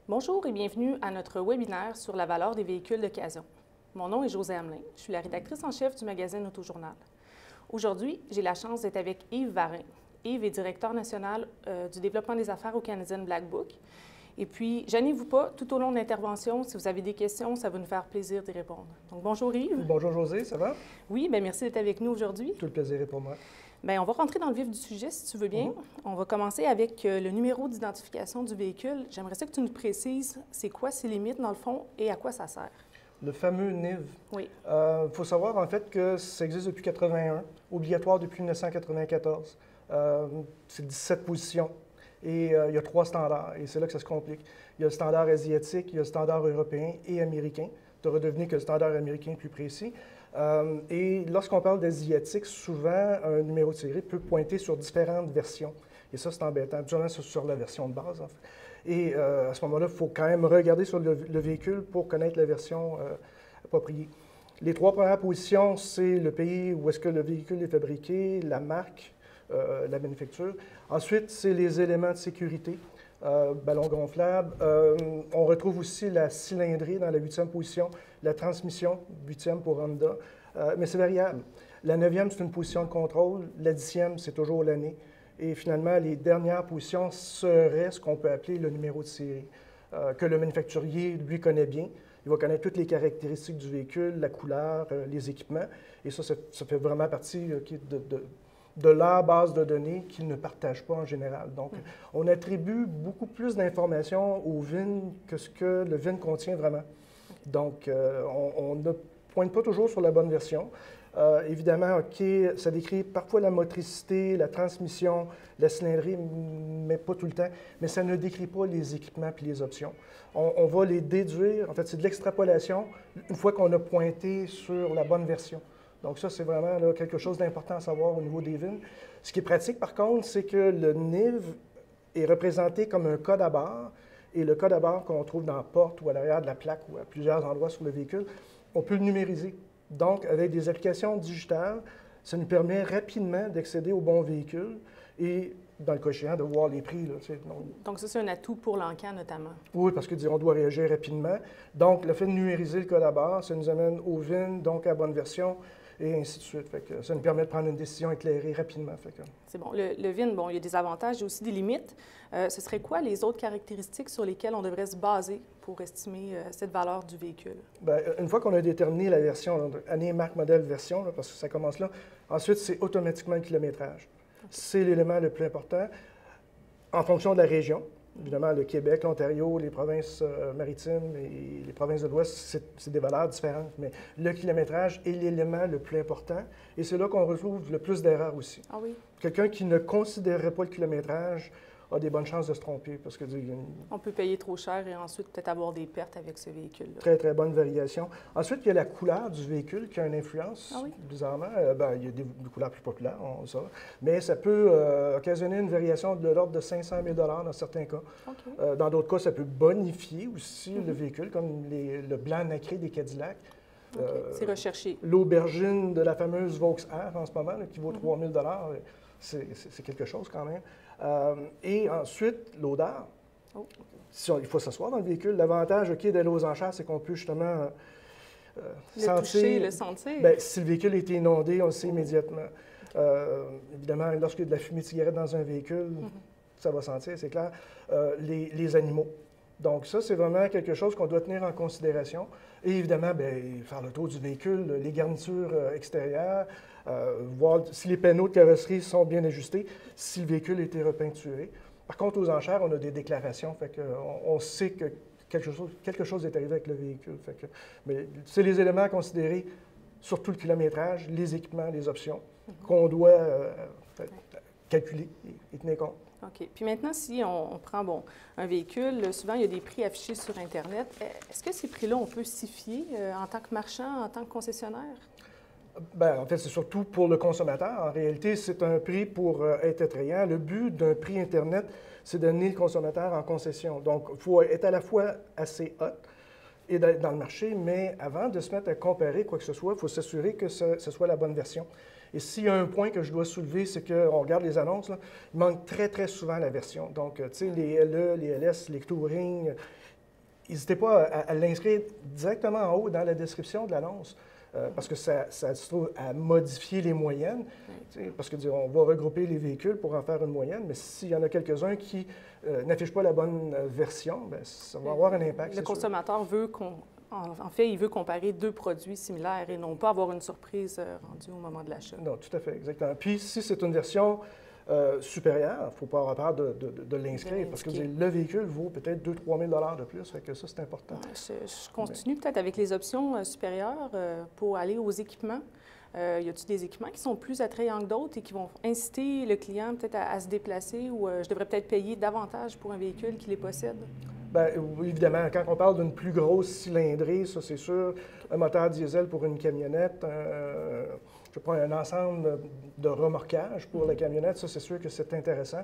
Bonjour et bienvenue à notre webinaire sur la valeur des véhicules d'occasion. Mon nom est Josée Hamelin, je suis la rédactrice en chef du magazine Autojournal. Aujourd'hui, j'ai la chance d'être avec Yves Varin. Yves est directeur national du développement des affaires au Canadian Black Book. Et puis, gênez-vous pas, tout au long de l'intervention, si vous avez des questions, ça va nous faire plaisir d'y répondre. Donc, bonjour Yves. Bonjour Josée, ça va? Oui, bien merci d'être avec nous aujourd'hui. Tout le plaisir est pour moi. Bien, on va rentrer dans le vif du sujet, si tu veux bien. On va commencer avec le numéro d'identification du véhicule. J'aimerais ça que tu nous précises, c'est quoi ses limites, dans le fond, et à quoi ça sert? Le fameux NIV. Oui. Il faut savoir, en fait, que ça existe depuis 1981, obligatoire depuis 1994. C'est 17 positions. Et il y a 3 standards, et c'est là que ça se complique. Il y a le standard asiatique, il y a le standard européen et américain. Tu auras deviné que le standard américain est plus précis. Et lorsqu'on parle d'asiatique, souvent, un numéro de série peut pointer sur différentes versions. Et ça, c'est embêtant. Habituellement, c'est sur la version de base, en fait. Et à ce moment-là, il faut quand même regarder sur le véhicule pour connaître la version appropriée. Les 3 premières positions, c'est le pays où est-ce que le véhicule est fabriqué, la marque, la manufacture. Ensuite, c'est les éléments de sécurité. Ballon gonflable. On retrouve aussi la cylindrée dans la 8e position, la transmission, 8e pour Honda, mais c'est variable. La 9e, c'est une position de contrôle, la 10e, c'est toujours l'année. Et finalement, les dernières positions seraient ce qu'on peut appeler le numéro de série, que le manufacturier, lui, connaît bien. Il va connaître toutes les caractéristiques du véhicule, la couleur, les équipements, et ça fait vraiment partie de leur base de données qu'ils ne partagent pas en général. Donc, on attribue beaucoup plus d'informations au VIN que ce que le VIN contient vraiment. Donc, on ne pointe pas toujours sur la bonne version. Évidemment, OK, ça décrit parfois la motricité, la transmission, la cylindrée, mais pas tout le temps. Mais ça ne décrit pas les équipements puis les options. On va les déduire. En fait, c'est de l'extrapolation une fois qu'on a pointé sur la bonne version. Donc ça, c'est vraiment là, quelque chose d'important à savoir au niveau des VIN. Ce qui est pratique, par contre, c'est que le NIV est représenté comme un code à barre, et le code à barre qu'on trouve dans la porte ou à l'arrière de la plaque ou à plusieurs endroits sur le véhicule, on peut le numériser. Donc, avec des applications digitales, ça nous permet rapidement d'accéder au bon véhicule et, dans le cas échéant, de voir les prix. Là, donc ça, c'est un atout pour l'encan notamment. Oui, parce qu'on doit réagir rapidement. Donc, le fait de numériser le code à barre, ça nous amène au VIN, donc à la bonne version, et ainsi de suite. Fait que ça nous permet de prendre une décision éclairée rapidement. C'est bon. Le VIN, bon, il y a des avantages, il y a aussi des limites. Ce serait quoi les autres caractéristiques sur lesquelles on devrait se baser pour estimer cette valeur du véhicule? Bien, une fois qu'on a déterminé la version, année, marque, modèle, version, là, parce que ça commence là, ensuite, c'est automatiquement le kilométrage. Okay. C'est l'élément le plus important en fonction de la région. Évidemment, le Québec, l'Ontario, les provinces maritimes et les provinces de l'Ouest, c'est des valeurs différentes. Mais le kilométrage est l'élément le plus important. Et c'est là qu'on retrouve le plus d'erreurs aussi. Ah oui? Quelqu'un qui ne considérerait pas le kilométrage a des bonnes chances de se tromper. Parce que, on peut payer trop cher et ensuite peut-être avoir des pertes avec ce véhicule-là. Très, très bonne variation. Ensuite, il y a la couleur du véhicule qui a une influence, ah oui? bizarrement. Il y a des couleurs plus populaires, on le sait. Mais ça peut occasionner une variation de l'ordre de 500 000 dans certains cas. Okay. Dans d'autres cas, ça peut bonifier aussi le véhicule, comme le blanc nacré des Cadillacs. Okay. C'est recherché. L'aubergine de la fameuse Vaux-Air en ce moment, là, qui vaut 3 000 c'est quelque chose quand même. Et ensuite, l'odeur. Oh. Il faut s'asseoir dans le véhicule. L'avantage d'aller aux enchères, c'est qu'on peut justement sentir. Toucher, le sentir. Bien, si le véhicule est inondé, on le sait immédiatement. Okay. Évidemment, lorsqu'il y a de la fumée de cigarette dans un véhicule, ça va sentir, c'est clair. Les animaux. Donc ça, c'est vraiment quelque chose qu'on doit tenir en considération. Et évidemment, bien, faire le tour du véhicule, les garnitures extérieures, voir si les panneaux de carrosserie sont bien ajustés, si le véhicule a été repeinturé. Par contre, aux enchères, on a des déclarations, fait on sait que quelque chose est arrivé avec le véhicule. Mais c'est les éléments à considérer, surtout le kilométrage, les équipements, les options, qu'on doit calculer et tenir compte. OK. Puis maintenant, si on prend un véhicule, souvent il y a des prix affichés sur Internet. Est-ce que ces prix-là, on peut s'y fier en tant que marchand, en tant que concessionnaire? Bien, en fait, c'est surtout pour le consommateur. En réalité, c'est un prix pour être attrayant. Le but d'un prix Internet, c'est d'amener le consommateur en concession. Donc, il faut être à la fois assez hot et d'être dans le marché, mais avant de se mettre à comparer quoi que ce soit, il faut s'assurer que ce soit la bonne version. Et s'il y a un point que je dois soulever, c'est qu'on regarde les annonces, là, il manque très, très souvent la version. Donc, tu sais, les LE, les LS, les Touring, n'hésitez pas à l'inscrire directement en haut dans la description de l'annonce. Parce que ça se trouve à modifier les moyennes, parce que on va regrouper les véhicules pour en faire une moyenne, mais s'il y en a quelques-uns qui n'affichent pas la bonne version, bien, ça va avoir un impact. Le consommateur veut en fait, il veut comparer deux produits similaires et non pas avoir une surprise rendue au moment de l'achat. Non, tout à fait, exactement. Puis si c'est une version supérieure, il ne faut pas avoir peur de l'inscrire, parce que le véhicule vaut peut-être 2 000 à 3 000 de plus, fait que ça, c'est important. Je continue peut-être avec les options supérieures pour aller aux équipements. Y a-t-il des équipements qui sont plus attrayants que d'autres et qui vont inciter le client peut-être à se déplacer ou je devrais peut-être payer davantage pour un véhicule qui les possède? Bien, évidemment, quand on parle d'une plus grosse cylindrée, ça c'est sûr, un moteur diesel pour une camionnette, je prends un ensemble de remorquage pour la camionnette, ça c'est sûr que c'est intéressant.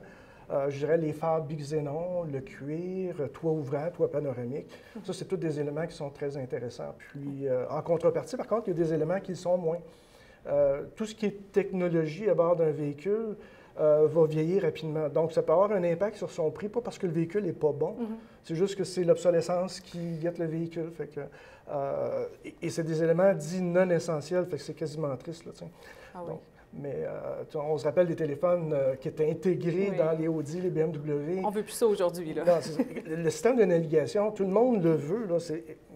Je dirais les phares bixénon, le cuir, toit ouvrant, toit panoramique. Ça, c'est tous des éléments qui sont très intéressants. Puis, en contrepartie, par contre, il y a des éléments qui le sont moins. Tout ce qui est technologie à bord d'un véhicule va vieillir rapidement. Donc, ça peut avoir un impact sur son prix, pas parce que le véhicule n'est pas bon, c'est juste que c'est l'obsolescence qui guette le véhicule. Fait que, et c'est des éléments dits non essentiels, fait que c'est quasiment triste. Là, ah oui. Donc, mais on se rappelle des téléphones qui étaient intégrés dans les Audi, les BMW. On ne veut plus ça aujourd'hui. Le système de navigation, tout le monde le veut, là,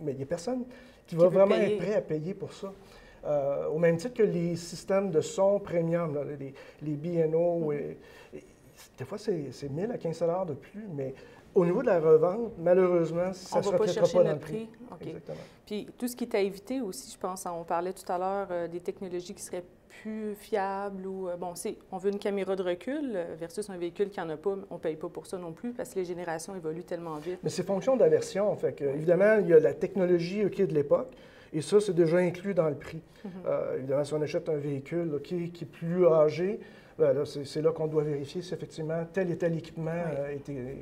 mais il n'y a personne qui va vraiment être prêt à payer pour ça. Au même titre que les systèmes de son premium, là, les B&O, des fois c'est 1 000 à 15 $ de plus, mais au niveau de la revente, malheureusement, ça ne se reflètera pas dans le prix. Okay. Exactement. Puis tout ce qui est à éviter aussi, je pense, on parlait tout à l'heure des technologies qui seraient plus fiables ou, on veut une caméra de recul versus un véhicule qui n'en a pas, on ne paye pas pour ça non plus parce que les générations évoluent tellement vite. Mais c'est fonction de la version, fait que, évidemment, il y a la technologie de l'époque, et ça, c'est déjà inclus dans le prix. Évidemment, si on achète un véhicule qui est plus âgé, bien, là, c'est là qu'on doit vérifier si effectivement tel et tel équipement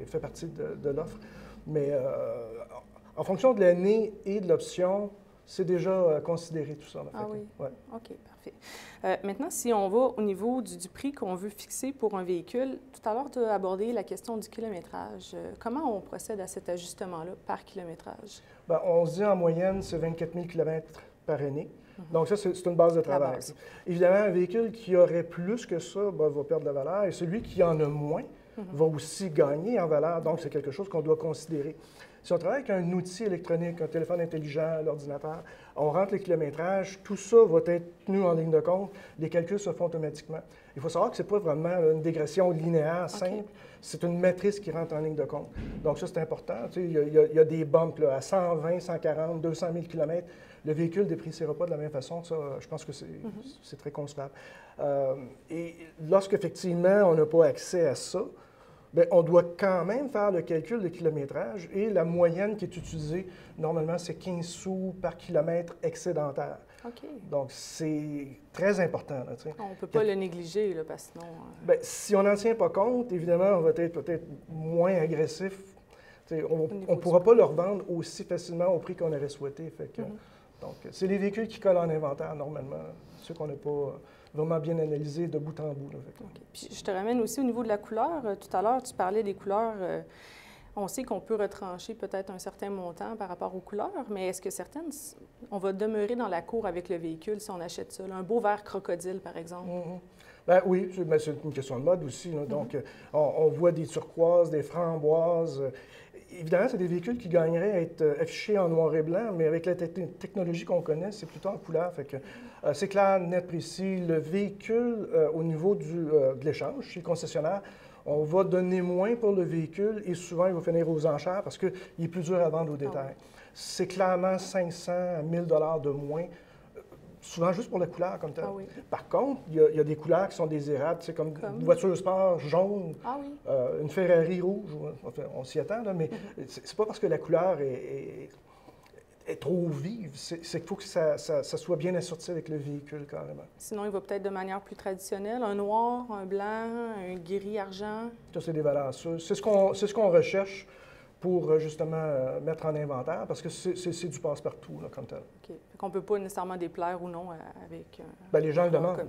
fait partie de l'offre. Mais en fonction de l'année et de l'option, c'est déjà considéré tout ça. Là, ah oui? Ouais. OK, parfait. Maintenant, si on va au niveau du prix qu'on veut fixer pour un véhicule, tout à l'heure, tu as abordé la question du kilométrage. Comment on procède à cet ajustement-là par kilométrage? Bien, on se dit en moyenne, c'est 24 000 km par année. Donc ça, c'est une base de travail. Évidemment, un véhicule qui aurait plus que ça va perdre de la valeur et celui qui en a moins va aussi gagner en valeur. Donc, c'est quelque chose qu'on doit considérer. Si on travaille avec un outil électronique, un téléphone intelligent, l'ordinateur, on rentre les kilométrages, tout ça va être tenu en ligne de compte, les calculs se font automatiquement. Il faut savoir que ce n'est pas vraiment une dégression linéaire simple, c'est une matrice qui rentre en ligne de compte. Donc ça, c'est important. Tu sais, il y a des bumps là, à 120, 140, 200 000 km. Le véhicule ne dépréciera pas de la même façon. Ça, je pense que c'est très concevable. Et lorsqu'effectivement, on n'a pas accès à ça, bien, on doit quand même faire le calcul de kilométrage et la moyenne qui est utilisée, normalement, c'est 15 sous par kilomètre excédentaire. OK. Donc, c'est très important. Là, on ne peut pas le négliger, là, parce que sinon... Bien, si on n'en tient pas compte, évidemment, on va être peut-être moins agressif. On ne pourra pas le revendre aussi facilement au prix qu'on aurait souhaité. Fait que, donc, c'est les véhicules qui collent en inventaire, normalement, ceux qu'on n'a pas vraiment bien analysés de bout en bout. Là, Puis, je te ramène aussi au niveau de la couleur. Tout à l'heure, tu parlais des couleurs. On sait qu'on peut retrancher peut-être un certain montant par rapport aux couleurs, mais est-ce que certaines, on va demeurer dans la cour avec le véhicule si on achète ça? Là, un beau vert crocodile, par exemple. Bien, oui, c'est une question de mode aussi. Là. Donc, on voit des turquoises, des framboises. Évidemment, c'est des véhicules qui gagneraient à être affichés en noir et blanc, mais avec la technologie qu'on connaît, c'est plutôt en couleur. Fait que c'est clair, net, précis. Le véhicule, au niveau de l'échange chez le concessionnaire, on va donner moins pour le véhicule et souvent, il va finir aux enchères parce qu'il est plus dur à vendre au détail. C'est clairement 500 à 1 000 $ de moins, souvent juste pour la couleur comme telle. Par contre, il y a des couleurs qui sont désirables, comme une voiture sport jaune, une Ferrari rouge, enfin, on s'y attend, là, mais c'est pas parce que la couleur est trop vive, c'est qu'il faut que ça soit bien assorti avec le véhicule, carrément. Sinon, il va peut-être de manière plus traditionnelle, un noir, un blanc, un gris argent. Ça, c'est des valeurs sûres. C'est ce qu'on recherche pour, justement, mettre en inventaire, parce que c'est du passe-partout, là, comme tel. OK. On ne peut pas nécessairement déplaire ou non avec... Bien, les gens le demandent.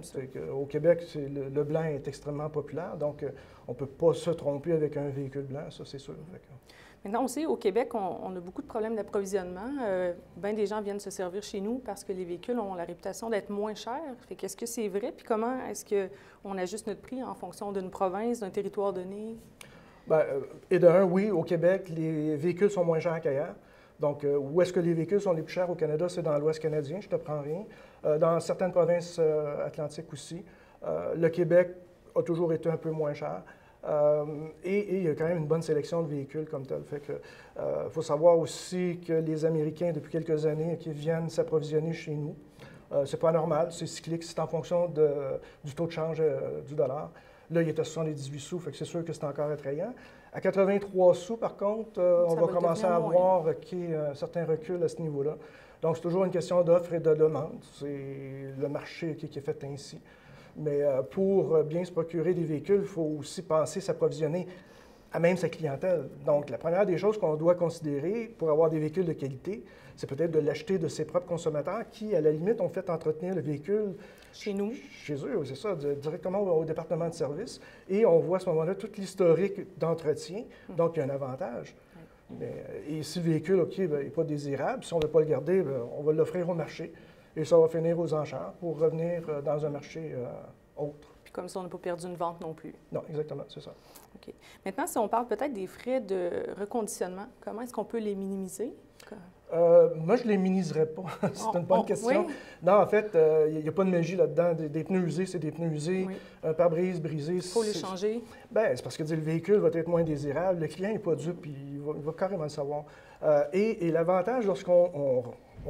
Au Québec, le blanc est extrêmement populaire, donc on ne peut pas se tromper avec un véhicule blanc, ça, c'est sûr. Maintenant, on sait, au Québec, on a beaucoup de problèmes d'approvisionnement. Bien des gens viennent se servir chez nous parce que les véhicules ont la réputation d'être moins chers. Fait qu'est-ce que c'est vrai? Puis comment est-ce qu'on ajuste notre prix en fonction d'une province, d'un territoire donné? Bien, et de un, oui, au Québec, les véhicules sont moins chers qu'ailleurs. Donc, où est-ce que les véhicules sont les plus chers au Canada? C'est dans l'Ouest canadien, je ne te prends rien. Dans certaines provinces atlantiques aussi. Le Québec a toujours été un peu moins cher. Et il y a quand même une bonne sélection de véhicules comme tel. Fait que, faut savoir aussi que les Américains, depuis quelques années, qui viennent s'approvisionner chez nous. C'est pas normal, c'est cyclique, c'est en fonction du taux de change du dollar. Là, il est à 78 sous, fait que c'est sûr que c'est encore attrayant. À 83 sous, par contre, on va commencer à avoir un certain recul à ce niveau-là. Donc, c'est toujours une question d'offre et de demande. C'est le marché qui est fait ainsi. Mais pour bien se procurer des véhicules, il faut aussi penser s'approvisionner à même sa clientèle. Donc, la première des choses qu'on doit considérer pour avoir des véhicules de qualité, c'est peut-être de l'acheter de ses propres consommateurs qui, à la limite, ont fait entretenir le véhicule chez nous. Chez eux, c'est ça, directement au département de service. Et on voit à ce moment-là tout l'historique d'entretien. Donc, il y a un avantage. Et si le véhicule, OK, n'est pas désirable, si on ne veut pas le garder, bien, on va l'offrir au marché. Et ça va finir aux enchères pour revenir dans un marché autre. Puis comme ça, on n'a pas perdu une vente non plus. Non, exactement, c'est ça. OK. Maintenant, si on parle peut-être des frais de reconditionnement, comment est-ce qu'on peut les minimiser? Moi, je ne les minimiserais pas. C'est une bonne question. Oui? Non, en fait, il n'y a pas de magie là-dedans. Des pneus usés, c'est des pneus usés. Oui. Un pare-brise brisé, il faut les changer. Bien, c'est parce que le véhicule va être moins désirable. Le client n'est pas dupe, il va carrément le savoir. Et l'avantage, lorsqu'on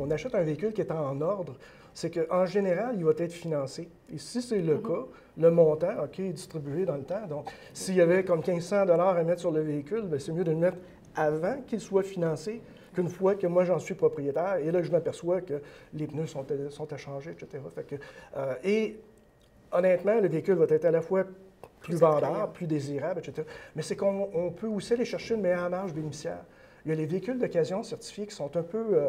achète un véhicule qui est en ordre, c'est qu'en général, il va être financé. Et si c'est le cas, le montant, OK, est distribué dans le temps. Donc, s'il y avait comme 1500 $ à mettre sur le véhicule, bien, c'est mieux de le mettre avant qu'il soit financé qu'une fois que moi, j'en suis propriétaire. Et là, je m'aperçois que les pneus sont à changer, etc. Fait que, et honnêtement, le véhicule va être à la fois plus vendeur, plus désirable, etc. Mais c'est qu'on peut aussi aller chercher une meilleure marge bénéficiaire. Il y a les véhicules d'occasion certifiés qui sont un peu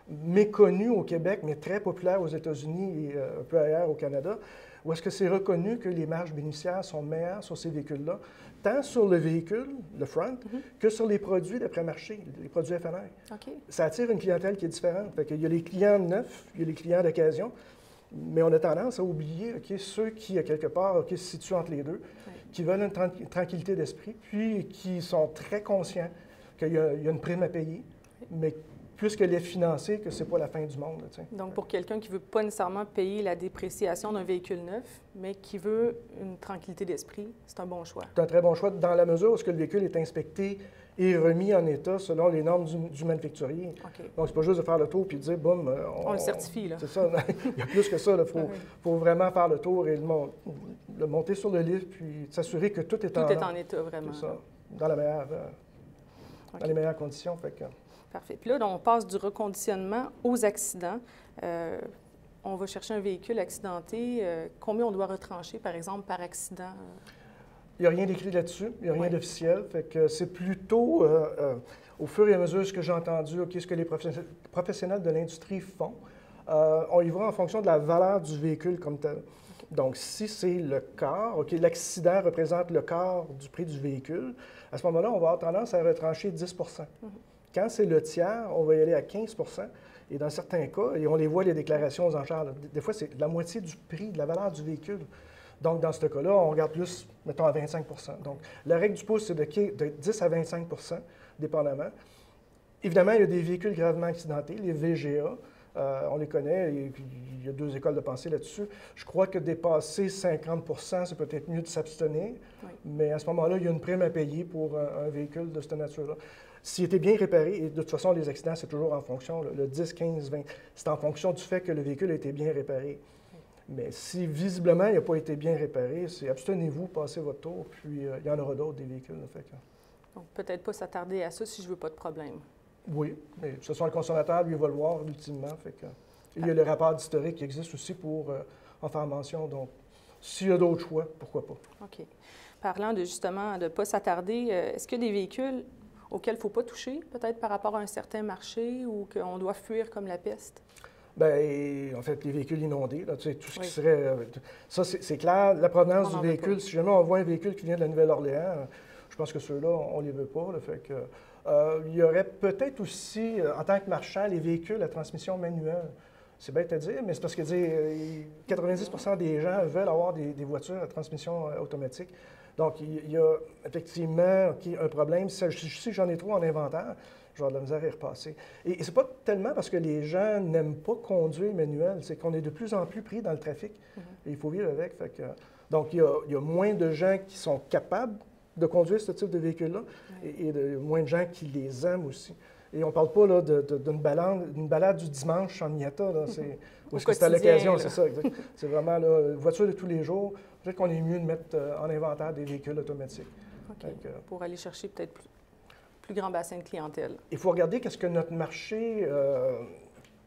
méconnus au Québec, mais très populaires aux États-Unis et un peu ailleurs au Canada, où est-ce que c'est reconnu que les marges bénéficiaires sont meilleures sur ces véhicules-là, tant sur le véhicule, le front, que sur les produits d'après-marché, les produits FNR. Okay. Ça attire une clientèle qui est différente. Fait qu'il y a les clients neufs, il y a les clients d'occasion, mais on a tendance à oublier ceux qui, à quelque part, se situent entre les deux, qui veulent une tranquillité d'esprit, puis qui sont très conscients qu'il y a une prime à payer, mais puisqu'elle est financée, que ce n'est pas la fin du monde. Là, donc, pour quelqu'un qui ne veut pas nécessairement payer la dépréciation d'un véhicule neuf, mais qui veut une tranquillité d'esprit, c'est un bon choix. C'est un très bon choix dans la mesure où le véhicule est inspecté et remis en état selon les normes du manufacturier. Okay. Donc, c'est pas juste de faire le tour puis de dire, boum, on le certifie, là. C'est ça. Il y a plus que ça. Il faut vraiment faire le tour et le monter sur le livre puis s'assurer que tout est en état, vraiment. C'est ça, dans les meilleures conditions. Fait que... Parfait. Puis là, on passe du reconditionnement aux accidents. On va chercher un véhicule accidenté. Combien on doit retrancher, par exemple, par accident? Il n'y a rien d'écrit là-dessus. Il n'y a rien d'officiel. Fait que c'est plutôt, au fur et à mesure, ce que j'ai entendu, ce que les professionnels de l'industrie font, on y va en fonction de la valeur du véhicule comme tel. Okay. Donc, si c'est le quart, l'accident représente le quart du prix du véhicule, à ce moment-là, on va avoir tendance à retrancher 10 Quand c'est le tiers, on va y aller à 15 et dans certains cas, et on les voit, les déclarations aux enchères, des fois, c'est la moitié du prix, de la valeur du véhicule. Donc, dans ce cas-là, on regarde plus, mettons, à 25 Donc, la règle du pouce, c'est de 10 à 25 dépendamment. Évidemment, il y a des véhicules gravement accidentés, les VGA. On les connaît, et il y a 2 écoles de pensée là-dessus. Je crois que dépasser 50 c'est peut-être mieux de s'abstenir, mais à ce moment-là, il y a une prime à payer pour un véhicule de cette nature-là. S'il était bien réparé, et de toute façon, les accidents, c'est toujours en fonction, le 10, 15, 20, c'est en fonction du fait que le véhicule a été bien réparé. Mais si visiblement il n'a pas été bien réparé, c'est abstenez-vous, passez votre tour, puis il y en aura d'autres des véhicules. Fait que... Donc, peut-être pas s'attarder à ça si je ne veux pas de problème. Oui, mais ce soit le consommateur, lui, va le voir ultimement. Fait que... Il y a le rapport d'historique qui existe aussi pour en faire mention. Donc, s'il y a d'autres choix, pourquoi pas. OK. Parlant de justement de ne pas s'attarder, est-ce qu'il y a des véhicules auxquels il ne faut pas toucher, peut-être par rapport à un certain marché ou qu'on doit fuir comme la peste? Bien, en fait, les véhicules inondés, là, tu sais, tout ce qui serait... ça, c'est clair. La provenance du véhicule, si jamais on voit un véhicule qui vient de la Nouvelle-Orléans, je pense que ceux-là, on ne les veut pas. Là, fait que, Il y aurait peut-être aussi, en tant que marchand, les véhicules à transmission manuelle. C'est bête à dire, mais c'est parce que 90% des gens veulent avoir des voitures à transmission automatique. Donc, il y a effectivement un problème. Si j'en ai trop en inventaire, je vais avoir de la misère à y repasser. Et c'est pas tellement parce que les gens n'aiment pas conduire manuel, c'est qu'on est de plus en plus pris dans le trafic. Et il faut vivre avec. Donc, il y a moins de gens qui sont capables de conduire ce type de véhicule-là et moins de gens qui les aiment aussi. Et on ne parle pas d'une balade du dimanche en Miata. Est-ce que c'est à l'occasion? C'est ça, exact. C'est vraiment la voiture de tous les jours. Peut-être qu'on est mieux de mettre en inventaire des véhicules automatiques. OK. Pour aller chercher peut-être plus grand bassin de clientèle. Il faut regarder qu'est-ce que notre marché,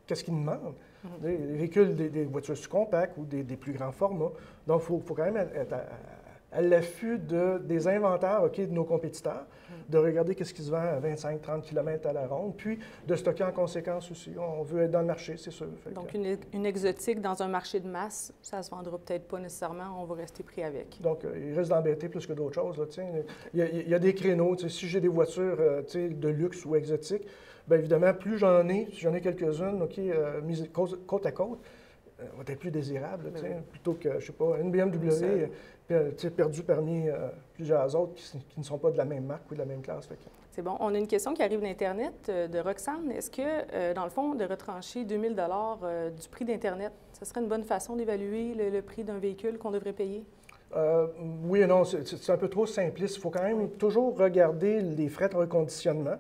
qu'est-ce qu'il demande. Des véhicules, des voitures sous-compacts ou des plus grands formats. Donc, il faut quand même être à l'affût des inventaires de nos compétiteurs, de regarder qu'est-ce qui se vend à 25-30 km à la ronde, puis de stocker en conséquence aussi. On veut être dans le marché, c'est sûr. Donc, une exotique dans un marché de masse, ça ne se vendra peut-être pas nécessairement, on va rester pris avec. Donc, il risque d'embêter plus que d'autres choses. Là, il y a des créneaux. Si j'ai des voitures de luxe ou exotiques, bien évidemment, plus j'en ai, si j'en ai quelques-unes mises côte à côte, va être plus désirable, plutôt que, je ne sais pas, une BMW perdue parmi plusieurs autres qui ne sont pas de la même marque ou de la même classe. C'est bon. On a une question qui arrive d'Internet de Roxane. Est-ce que, dans le fond, de retrancher 2000 du prix d'Internet, ce serait une bonne façon d'évaluer le prix d'un véhicule qu'on devrait payer? Oui et non, c'est un peu trop simpliste. Il faut quand même toujours regarder les frais de reconditionnement.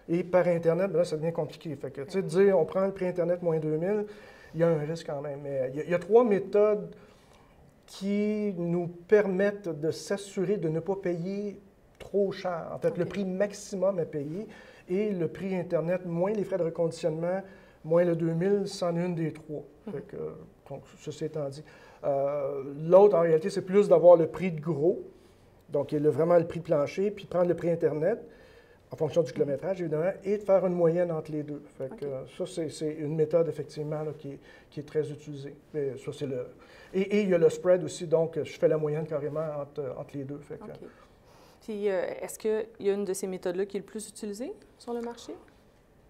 Et par Internet, là, ça devient compliqué. Fait que, dire on prend le prix Internet moins 2000, il y a un risque quand même. Mais il y a 3 méthodes qui nous permettent de s'assurer de ne pas payer trop cher. En fait, le prix maximum à payer et le prix Internet, moins les frais de reconditionnement, moins le 2000, c'en est une des 3. Donc, ceci étant dit. L'autre, en réalité, c'est plus d'avoir le prix de gros, donc vraiment le prix plancher, puis prendre le prix Internet, en fonction du kilométrage, évidemment, et de faire une moyenne entre les deux. Ça, c'est une méthode, effectivement, là, qui est très utilisée. Et, ça, c'est et il y a le spread aussi, donc je fais la moyenne carrément entre les deux. Puis, est-ce qu'il y a une de ces méthodes-là qui est le plus utilisée sur le marché?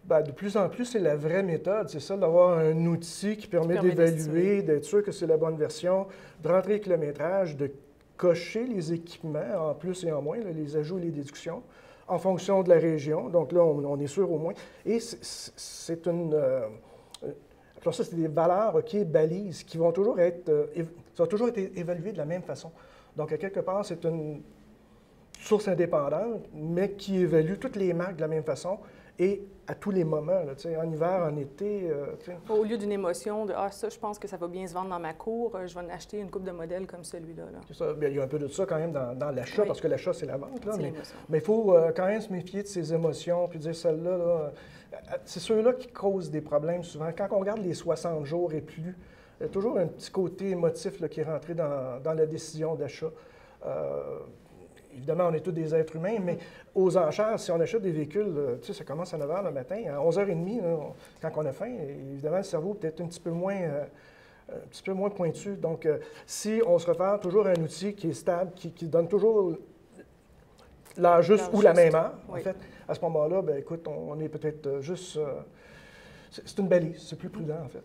Bien, de plus en plus, c'est la vraie méthode. C'est ça, d'avoir un outil qui permet d'évaluer, d'être sûr que c'est la bonne version, de rentrer le kilométrage, de cocher les équipements en plus et en moins, là, les ajouts et les déductions, en fonction de la région. Donc là, on est sûr au moins. Et c'est une... alors ça, c'est des valeurs, balises, qui vont toujours être évaluées de la même façon. Donc, à quelque part, c'est une source indépendante, mais qui évalue toutes les marques de la même façon et à tous les moments, là, en hiver, en été. Au lieu d'une émotion de « Ah, ça, je pense que ça va bien se vendre dans ma cour, je vais en acheter une coupe de modèles comme celui-là. » C'est ça. Bien, il y a un peu de ça quand même dans l'achat, parce que l'achat, c'est la vente. Là, mais il faut quand même se méfier de ses émotions, puis dire celle-là, là, c'est ceux-là qui causent des problèmes souvent. Quand on regarde les 60 jours et plus, il y a toujours un petit côté émotif là, qui est rentré dans la décision d'achat. Évidemment, on est tous des êtres humains, mais aux enchères, si on achète des véhicules, ça commence à 9 h le matin, à 11 h 30, là, quand on a faim, évidemment, le cerveau peut être un petit peu moins pointu. Donc, si on se réfère toujours à un outil qui est stable, qui donne toujours l'heure juste ou la même heure, en fait, à ce moment-là, bien, écoute, on est peut-être juste... c'est une balise, c'est plus prudent, en fait.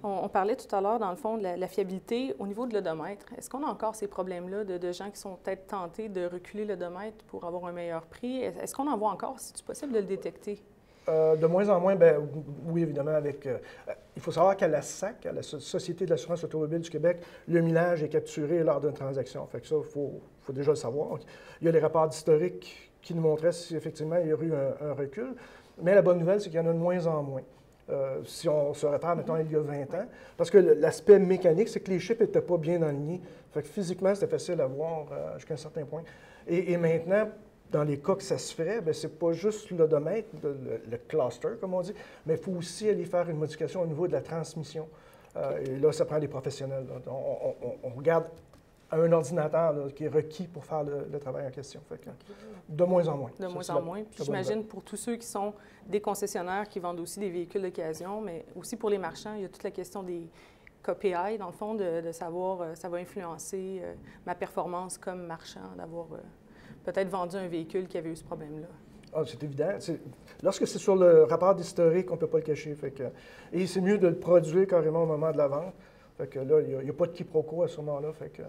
On parlait tout à l'heure, dans le fond, de la fiabilité au niveau de l'odomètre. Est-ce qu'on a encore ces problèmes-là de gens qui sont peut-être tentés de reculer l'odomètre pour avoir un meilleur prix? Est-ce qu'on en voit encore? C'est possible de le détecter? De moins en moins, bien, oui, évidemment. Il faut savoir qu'à la SAC, à la Société de l'assurance automobile du Québec, le millage est capturé lors d'une transaction. Fait que ça, il faut déjà le savoir. Il y a les rapports d'historique qui nous montraient si effectivement il y a eu un recul. Mais la bonne nouvelle, c'est qu'il y en a de moins en moins. Si on se réfère, mettons, il y a 20 ans. Parce que l'aspect mécanique, c'est que les chips n'étaient pas bien alignés. Fait que physiquement, c'était facile à voir jusqu'à un certain point. Et maintenant, dans les cas que ça se ferait, ce n'est pas juste l'odomètre, le cluster, comme on dit, mais il faut aussi aller faire une modification au niveau de la transmission. Et là, ça prend des professionnels. On regarde un ordinateur là, qui est requis pour faire le travail en question. Fait que, de moins en moins. De moins en moins. Puis j'imagine pour tous ceux qui sont des concessionnaires qui vendent aussi des véhicules d'occasion, mais aussi pour les marchands, il y a toute la question des KPI, dans le fond, de savoir ça va influencer ma performance comme marchand, d'avoir peut-être vendu un véhicule qui avait eu ce problème-là. Ah, c'est évident. Lorsque c'est sur le rapport d'historique, on ne peut pas le cacher. Et c'est mieux de le produire carrément au moment de la vente. Fait que là, il n'y a pas de quiproquo à ce moment-là. OK.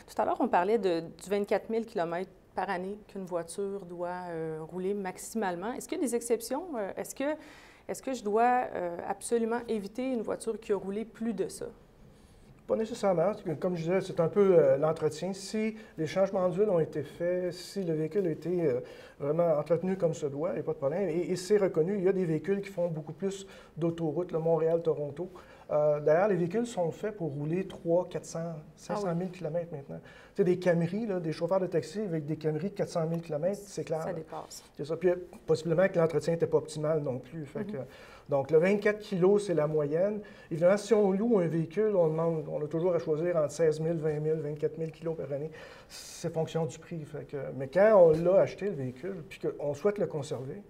Tout à l'heure, on parlait du 24 000 km par année qu'une voiture doit rouler maximalement. Est-ce qu'il y a des exceptions? Est-ce que je dois absolument éviter une voiture qui a roulé plus de ça? Pas nécessairement. Comme je disais, c'est un peu l'entretien. Si les changements d'huile ont été faits, si le véhicule a été vraiment entretenu comme se doit, il n'y a pas de problème. Et c'est reconnu. Il y a des véhicules qui font beaucoup plus d'autoroutes, le Montréal-Toronto. D'ailleurs, les véhicules sont faits pour rouler 300, 400, 500 000 km maintenant. Tu sais, des Camry, là, des chauffeurs de taxi avec des Camry de 400 000 km, c'est clair. Ça dépasse. C'est ça. Puis possiblement que l'entretien n'était pas optimal non plus. Donc, le 24 kg, c'est la moyenne. Évidemment, si on loue un véhicule, on a toujours à choisir entre 16 000, 20 000, 24 000 kg par année. C'est fonction du prix. Mais quand on l'a acheté, le véhicule, puis qu'on souhaite le conserver,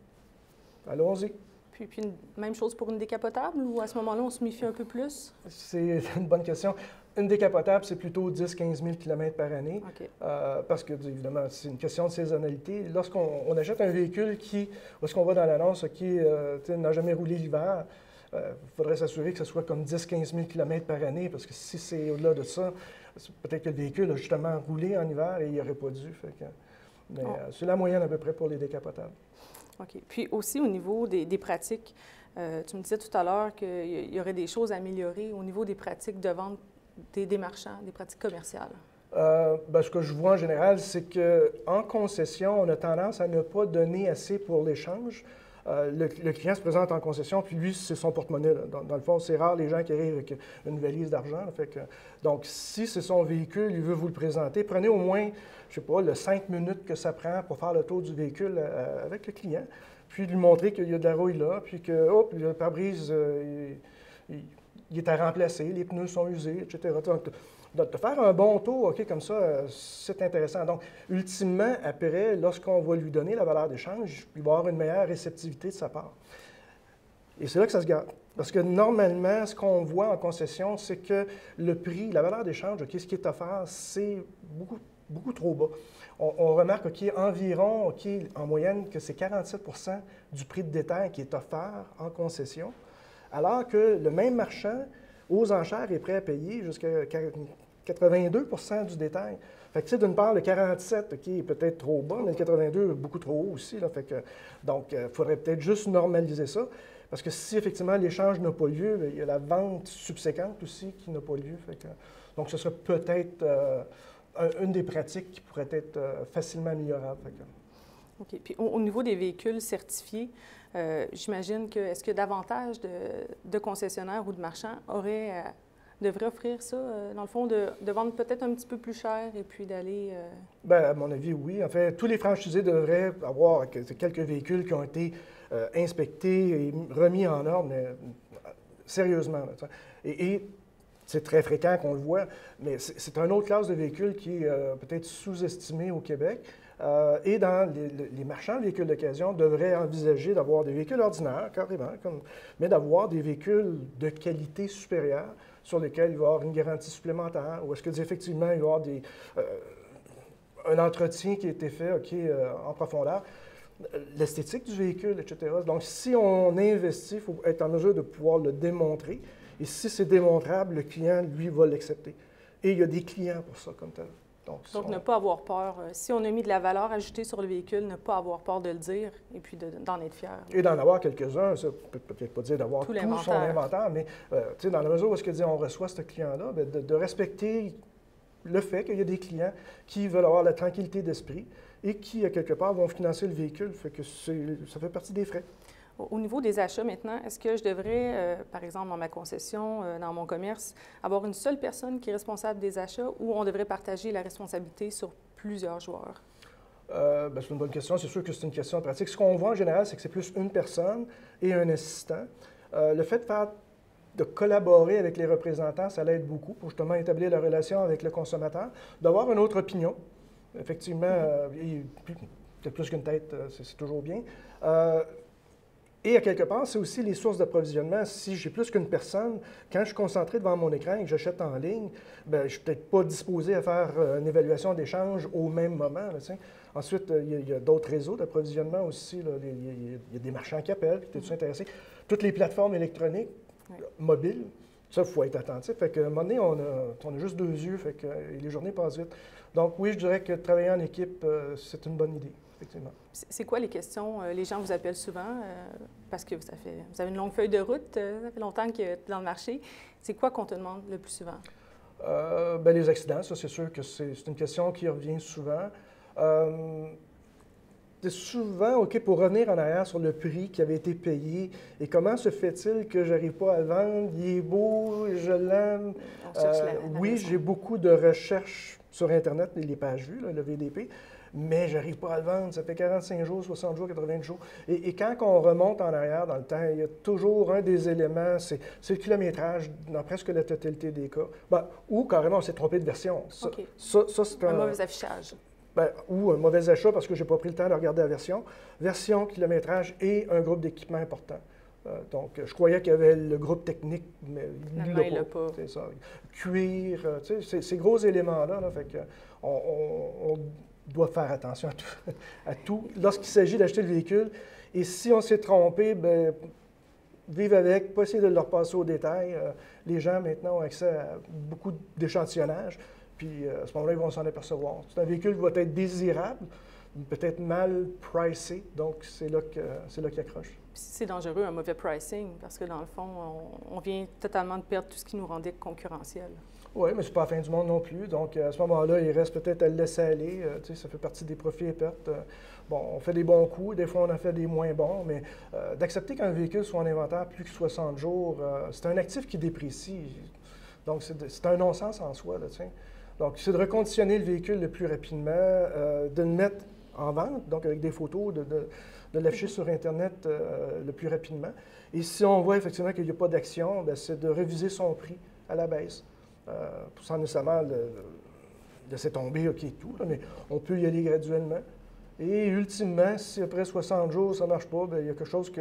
allons-y. Puis même chose pour une décapotable, ou à ce moment-là, on se méfie un peu plus? C'est une bonne question. Une décapotable, c'est plutôt 10-15 000 km par année, OK. Parce que, évidemment, c'est une question de saisonnalité. Lorsqu'on achète un véhicule lorsqu'on va dans l'annonce, qui n'a jamais roulé l'hiver, il faudrait s'assurer que ce soit comme 10-15 000 km par année, parce que si c'est au-delà de ça, peut-être que le véhicule a justement roulé en hiver et il n'aurait pas dû. Mais c'est la moyenne à peu près pour les décapotables. OK. Puis aussi, au niveau des pratiques, tu me disais tout à l'heure qu'il y aurait des choses à améliorer au niveau des pratiques de vente des marchands, des pratiques commerciales. Ce que je vois en général, c'est qu'en concession, on a tendance à ne pas donner assez pour l'échange. Le client se présente en concession, puis lui, c'est son porte-monnaie. Dans le fond, c'est rare les gens qui arrivent avec une valise d'argent. Donc, si c'est son véhicule, il veut vous le présenter, prenez au moins, je ne sais pas, 5 minutes que ça prend pour faire le tour du véhicule avec le client, puis lui montrer qu'il y a de la rouille là, puis que, le pare-brise, il est à remplacer, les pneus sont usés, etc. Donc, de faire un bon tour, OK, comme ça, c'est intéressant. Donc, ultimement, après, lorsqu'on va lui donner la valeur d'échange, il va avoir une meilleure réceptivité de sa part. Et c'est là que ça se garde. Parce que normalement, ce qu'on voit en concession, c'est que le prix, la valeur d'échange, OK, ce qui est offert, c'est beaucoup, beaucoup trop bas. On remarque, OK, environ, OK, en moyenne, que c'est 47 du prix de détail qui est offert en concession, alors que le même marchand, aux enchères, est prêt à payer jusqu'à 82 du détail. Fait que, tu sais, d'une part, le 47, OK, est peut-être trop bas, mais le 82 est beaucoup trop haut aussi. Là. Donc, il faudrait peut-être juste normaliser ça. Parce que si, effectivement, l'échange n'a pas lieu, bien, il y a la vente subséquente aussi qui n'a pas lieu. Donc, ce serait peut-être une des pratiques qui pourrait être facilement améliorable. OK. Puis, au niveau des véhicules certifiés, j'imagine que, est-ce que davantage de concessionnaires ou de marchands devraient offrir ça, dans le fond, de vendre peut-être un petit peu plus cher et puis d'aller... Bien, à mon avis, oui. En fait, tous les franchisés devraient avoir quelques véhicules qui ont été inspectés et remis en ordre, mais sérieusement. Là, et c'est très fréquent qu'on le voit, mais c'est une autre classe de véhicules qui est peut-être sous-estimée au Québec. Et dans les marchands de véhicules d'occasion devraient envisager d'avoir des véhicules ordinaires, carrément, mais d'avoir des véhicules de qualité supérieure sur lesquels il va y avoir une garantie supplémentaire, ou est-ce que effectivement il va y avoir un entretien qui a été fait en profondeur, l'esthétique du véhicule, etc. Donc, si on investit, il faut être en mesure de pouvoir le démontrer. Et si c'est démontrable, le client, lui, va l'accepter. Et il y a des clients pour ça, comme tel. Donc, ne pas avoir peur. Si on a mis de la valeur ajoutée sur le véhicule, ne pas avoir peur de le dire et puis d'en être fier. Et d'en avoir quelques-uns, ça ne peut peut-être pas dire d'avoir tout son inventaire, mais dans la mesure où on reçoit ce client-là, de respecter le fait qu'il y a des clients qui veulent avoir la tranquillité d'esprit et qui, à quelque part, vont financer le véhicule. Ça fait partie des frais. Au niveau des achats maintenant, est-ce que je devrais, par exemple, dans ma concession, dans mon commerce, avoir une seule personne qui est responsable des achats ou on devrait partager la responsabilité sur plusieurs joueurs? C'est une bonne question. C'est sûr que c'est une question pratique. Ce qu'on voit en général, c'est que c'est plus une personne et un assistant. Le fait de collaborer avec les représentants, ça l'aide beaucoup pour justement établir la relation avec le consommateur, d'avoir une autre opinion. Effectivement, peut-être plus qu'une tête, c'est toujours bien. Et à quelque part, c'est aussi les sources d'approvisionnement. Si j'ai plus qu'une personne, quand je suis concentré devant mon écran et que j'achète en ligne, bien, je ne suis peut-être pas disposé à faire une évaluation d'échange au même moment. Là, tu sais. Ensuite, il y a d'autres réseaux d'approvisionnement aussi. Là. Il y a des marchands qui appellent, qui sont intéressés. Toutes les plateformes électroniques, mobiles, ça, il faut être attentif. Fait qu'à un moment donné, on a juste deux yeux, fait que les journées passent vite. Donc oui, je dirais que travailler en équipe, c'est une bonne idée. C'est quoi les questions? Les gens vous appellent souvent parce que vous avez une longue feuille de route, ça fait longtemps que vous êtes dans le marché. C'est quoi qu'on te demande le plus souvent? Bien, les accidents, ça, c'est sûr que c'est une question qui revient souvent. C'est souvent, OK, pour revenir en arrière sur le prix qui avait été payé, et comment se fait-il que je n'arrive pas à le vendre? Il est beau, je l'aime. Oui, j'ai beaucoup de recherches sur Internet, les pages vues, là, le VDP, mais je n'arrive pas à le vendre. Ça fait 45 jours, 60 jours, 80 jours. Et quand on remonte en arrière dans le temps, il y a toujours un des éléments, c'est le kilométrage dans presque la totalité des cas. Ben, ou carrément, on s'est trompé de version. Ça, OK. ça c'est un mauvais affichage. Ben, ou un mauvais achat parce que je n'ai pas pris le temps de regarder la version. Version, kilométrage et un groupe d'équipement important. Donc, je croyais qu'il y avait le groupe technique, mais il l'a pas. C'est ça. Cuir, tu sais, ces gros éléments-là, là, fait que on doit faire attention à tout lorsqu'il s'agit d'acheter le véhicule. Et si on s'est trompé, bien, vivre avec, pas essayer de le repasser au détail. Les gens, maintenant, ont accès à beaucoup d'échantillonnage. Puis à ce moment-là, ils vont s'en apercevoir. C'est un véhicule qui va être désirable, peut-être mal pricé, donc c'est là qu'il accroche. C'est dangereux, un mauvais pricing, parce que dans le fond, on vient totalement de perdre tout ce qui nous rendait concurrentiel. Oui, mais c'est pas la fin du monde non plus. Donc à ce moment-là, il reste peut-être à le laisser aller. Tu sais, ça fait partie des profits et pertes. Bon, on fait des bons coups, des fois on en fait des moins bons, mais d'accepter qu'un véhicule soit en inventaire plus que 60 jours, c'est un actif qui déprécie. Donc c'est un non-sens en soi, là, tu sais. Donc, c'est de reconditionner le véhicule le plus rapidement, de le mettre en vente, donc avec des photos, de l'afficher sur Internet le plus rapidement. Et si on voit effectivement qu'il n'y a pas d'action, c'est de réviser son prix à la baisse, sans nécessairement laisser tomber, OK, tout, là, mais on peut y aller graduellement. Et ultimement, si après 60 jours, ça ne marche pas, bien, il y a quelque chose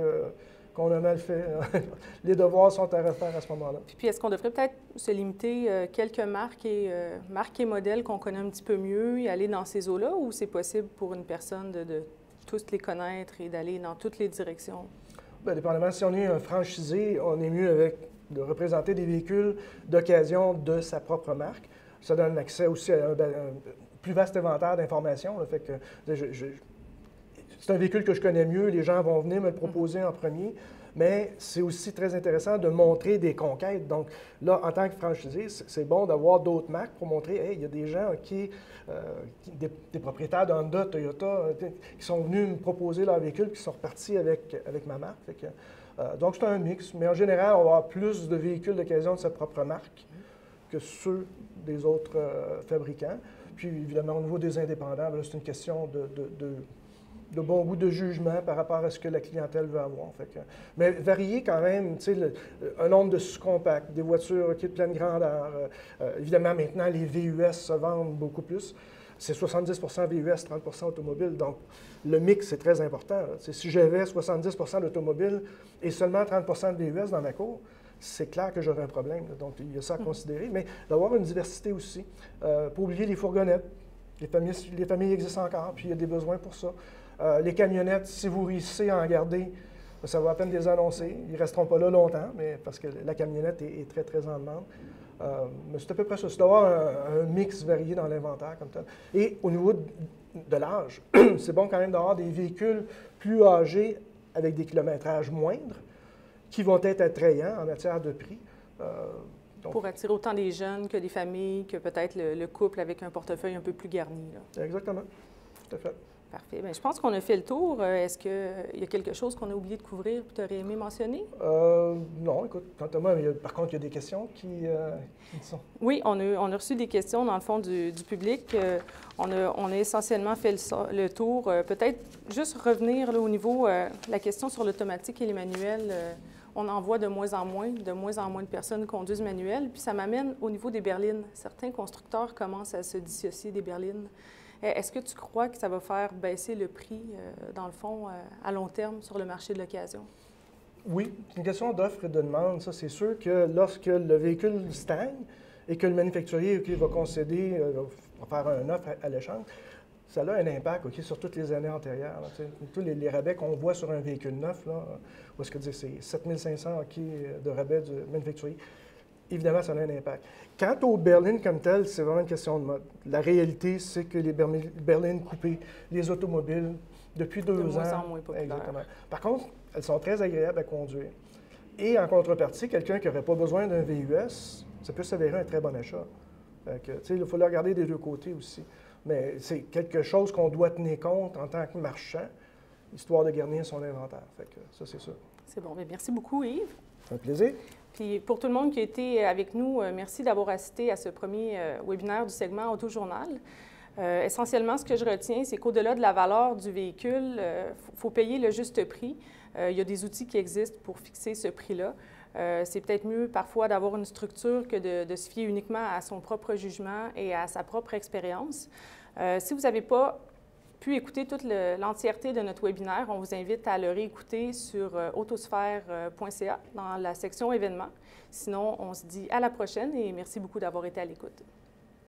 qu'on a mal fait. Les devoirs sont à refaire à ce moment-là. Puis est-ce qu'on devrait peut-être se limiter quelques marques et modèles qu'on connaît un petit peu mieux et aller dans ces eaux-là, ou c'est possible pour une personne de tous les connaître et d'aller dans toutes les directions? Bien, dépendamment, si on est un franchisé, on est mieux de représenter des véhicules d'occasion de sa propre marque. Ça donne accès aussi à un plus vaste inventaire d'informations. Fait que c'est un véhicule que je connais mieux, les gens vont venir me le proposer en premier, mais c'est aussi très intéressant de montrer des conquêtes. Donc là, en tant que franchisé, c'est bon d'avoir d'autres marques pour montrer, hey, il y a des gens des propriétaires d'Honda, Toyota, qui sont venus me proposer leur véhicule, qui sont repartis avec ma marque. Fait que, donc c'est un mix, mais en général, on va avoir plus de véhicules d'occasion de sa propre marque que ceux des autres fabricants. Puis évidemment, au niveau des indépendants, c'est une question de bon goût de jugement par rapport à ce que la clientèle veut avoir. Fait que, mais varier quand même, tu sais, un nombre de sous-compacts, des voitures de pleine grandeur. Évidemment, maintenant, les VUS se vendent beaucoup plus. C'est 70 VUS, 30 automobile. Donc, le mix est très important. Si j'avais 70 d'automobile et seulement 30 de VUS dans ma cour, c'est clair que j'aurais un problème. Là. Donc, il y a ça à considérer. Mais d'avoir une diversité aussi. Pas oublier les fourgonnettes. Les familles existent encore, puis il y a des besoins pour ça. Les camionnettes, si vous réussissez à en garder, ça va à peine les annoncer. Ils ne resteront pas là longtemps, mais parce que la camionnette est très, très en demande. Mais c'est à peu près ça. C'est d'avoir un mix varié dans l'inventaire comme tel. Et au niveau de l'âge, c'est bon quand même d'avoir des véhicules plus âgés avec des kilométrages moindres qui vont être attrayants en matière de prix. Pour attirer autant des jeunes que des familles, que peut-être le couple avec un portefeuille un peu plus garni. Là. Exactement. Tout à fait. Parfait. Bien, je pense qu'on a fait le tour. Est-ce qu'il y a quelque chose qu'on a oublié de couvrir et que tu aurais aimé mentionner? Non, écoute, quant à moi, par contre, il y a des questions qui sont. Oui, on a reçu des questions, dans le fond, du public. On a essentiellement fait le tour. Peut-être juste revenir là, au niveau, la question sur l'automatique et les manuels. On en voit de moins en moins de personnes conduisent manuel. Puis ça m'amène au niveau des berlines. Certains constructeurs commencent à se dissocier des berlines. Est-ce que tu crois que ça va faire baisser le prix, dans le fond, à long terme sur le marché de l'occasion? Oui, c'est une question d'offre et de demande. Ça, c'est sûr que lorsque le véhicule stagne et que le manufacturier va concéder, va faire une offre à l'échange, ça a un impact sur toutes les années antérieures. Là, tous les rabais qu'on voit sur un véhicule neuf, là, où est-ce que c'est 7 500 de rabais du manufacturier, évidemment, ça a un impact. Quant aux berlines comme telles, c'est vraiment une question de mode. La réalité, c'est que les berlines coupées, les automobiles, depuis 2 ans... De moins en moins populaires. Exactement. Par contre, elles sont très agréables à conduire. Et en contrepartie, quelqu'un qui n'aurait pas besoin d'un VUS, ça peut s'avérer un très bon achat. Il faut le regarder des deux côtés aussi. Mais c'est quelque chose qu'on doit tenir compte en tant que marchand, histoire de garnir son inventaire. Fait que ça, c'est ça. C'est bon. Bien, merci beaucoup, Yves. C'est un plaisir. Puis pour tout le monde qui a été avec nous, merci d'avoir assisté à ce premier webinaire du segment Autojournal. Essentiellement, ce que je retiens, c'est qu'au-delà de la valeur du véhicule, il faut payer le juste prix. Il y a des outils qui existent pour fixer ce prix-là. C'est peut-être mieux parfois d'avoir une structure que de se fier uniquement à son propre jugement et à sa propre expérience. Si vous n'avez pas pu écouter toute l'entièreté de notre webinaire, on vous invite à le réécouter sur autosphère.ca dans la section événements. Sinon, on se dit à la prochaine et merci beaucoup d'avoir été à l'écoute.